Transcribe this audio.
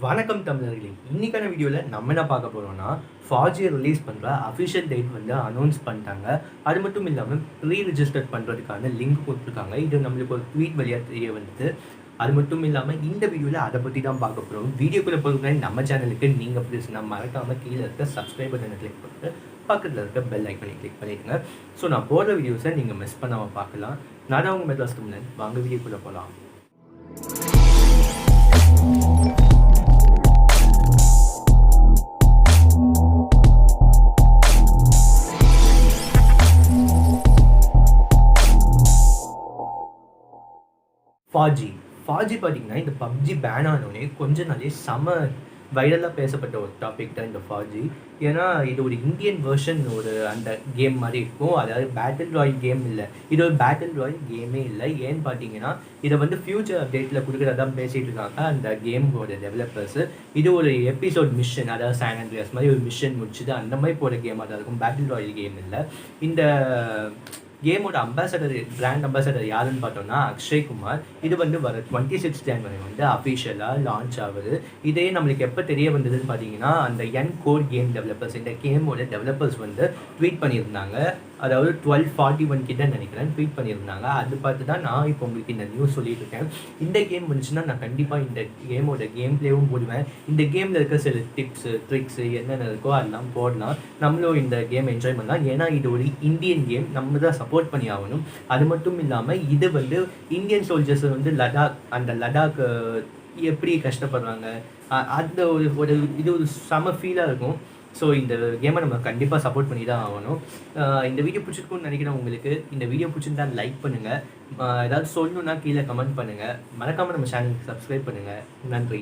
வணக்கம் தமிழர்களே. இன்னைக்கான வீடியோவில் நம்ம என்ன பார்க்க போகிறோம்னா FAU-G ரிலீஸ் பண்ணுற அஃபிஷியல் டேட் வந்து அனௌன்ஸ் பண்ணிட்டாங்க. அது மட்டும் இல்லாமல் ப்ரீ ரிஜிஸ்டர் பண்ணுறதுக்கான லிங்க் கொடுத்துருக்காங்க. இது நம்மளுக்கு ஒரு ட்வீட் வழியாக தெரிய வந்து அது மட்டும் இல்லாமல் இந்த வீடியோவில் அதை பற்றி தான் பார்க்க போகிறோம். வீடியோக்குள்ளே போகிறதுக்கு நம்ம சேனலுக்கு நீங்கள் புதுசுனா மறக்காமல் கீழே இருக்க சப்ஸ்கிரைப் பட்டனை கிளிக் பண்ணிட்டு பக்கத்தில் இருக்க பெல் ஐக்கனை கிளிக் பண்ணிடுங்க. ஸோ நான் போடுற வீடியோஸை நீங்கள் மிஸ் பண்ணாமல் பார்க்கலாம். நான் தான் உங்கள் மெட்ராஸ் தமிழன். வாங்க வீடியோக்குள்ளே போகலாம். FAU-G பார்த்தீங்கன்னா இந்த PUBG பேன் ஆனோடனே கொஞ்ச நாளே செம வைரலாக பேசப்பட்ட ஒரு டாபிக் தான் இந்த FAU-G. ஏன்னா இது ஒரு இந்தியன் வெர்ஷன் ஒரு அந்த கேம் மாதிரி இருக்கும். அதாவது பேட்டில் ராயல் கேம் இல்லை, இது ஒரு பேட்டில் ராயல் கேமே இல்லை. ஏன்னு பார்த்தீங்கன்னா இதை வந்து ஃபியூச்சர் அப்டேட்டில் கொடுக்குறதா பேசிகிட்டு இருக்காங்க அந்த கேமோட டெவலப்பர்ஸு. இது ஒரு எபிசோட் மிஷன், அதாவது சான் ஆண்ட்ரியாஸ் மாதிரி ஒரு மிஷன் முடிச்சுது அந்த மாதிரி போகிற கேமாக தான் இருக்கும். பேட்டில் ராயல் கேம் இல்லை. இந்த கேமோட பிராண்ட் அம்பாசடர் யாருன்னு பார்த்தோம்னா அக்ஷய் குமார். இது வந்து வர 26 ஜனவரி வந்து அஃபிஷியலாக லான்ச் ஆகுது. இதே நம்மளுக்கு எப்போ தெரிய வந்ததுன்னு பார்த்தீங்கன்னா அந்த கோர் கேம் டெவலப்பர்ஸ், இந்த கேமோட டெவலப்பர்ஸ் வந்து ட்வீட் பண்ணியிருந்தாங்க. அதாவது 12:41 கிட்ட நினைக்கிறேன் ட்வீட் பண்ணியிருந்தாங்க. அது பார்த்து தான் நான் இப்போ உங்களுக்கு இந்த நியூஸ் சொல்லிட்டு இருக்கேன். இந்த கேம் வந்துச்சுன்னா நான் கண்டிப்பாக இந்த கேமோட கேம் பிளேவும் போடுவேன். இந்த கேமில் இருக்க சில டிப்ஸு ட்ரிக்ஸு என்னென்ன இருக்கோ அதெல்லாம் போடலாம். நம்மளும் இந்த கேம் என்ஜாய் பண்ணலாம். ஏன்னா இது ஒரு இந்தியன் கேம், நம்ம தான் சப்போர்ட் பண்ணி ஆகணும். அது மட்டும் இல்லாமல் இது வந்து இந்தியன் சோல்ஜர்ஸ் வந்து லடாக் எப்படி கஷ்டப்படுறாங்க அந்த ஒரு இது ஒரு செம ஃபீலாக இருக்கும். ஸோ இந்த கேமை நம்ம கண்டிப்பாக சப்போர்ட் பண்ணி தான் ஆகணும். இந்த வீடியோ பிடிச்சிருக்குன்னு நினைக்கிறேன் உங்களுக்கு. இந்த வீடியோ பிடிச்சிருந்தா லைக் பண்ணுங்கள். ஏதாவது சொல்லணுன்னா கீழே கமெண்ட் பண்ணுங்கள். மறக்காமல் நம்ம சேனலுக்கு சப்ஸ்கிரைப் பண்ணுங்கள். நன்றி.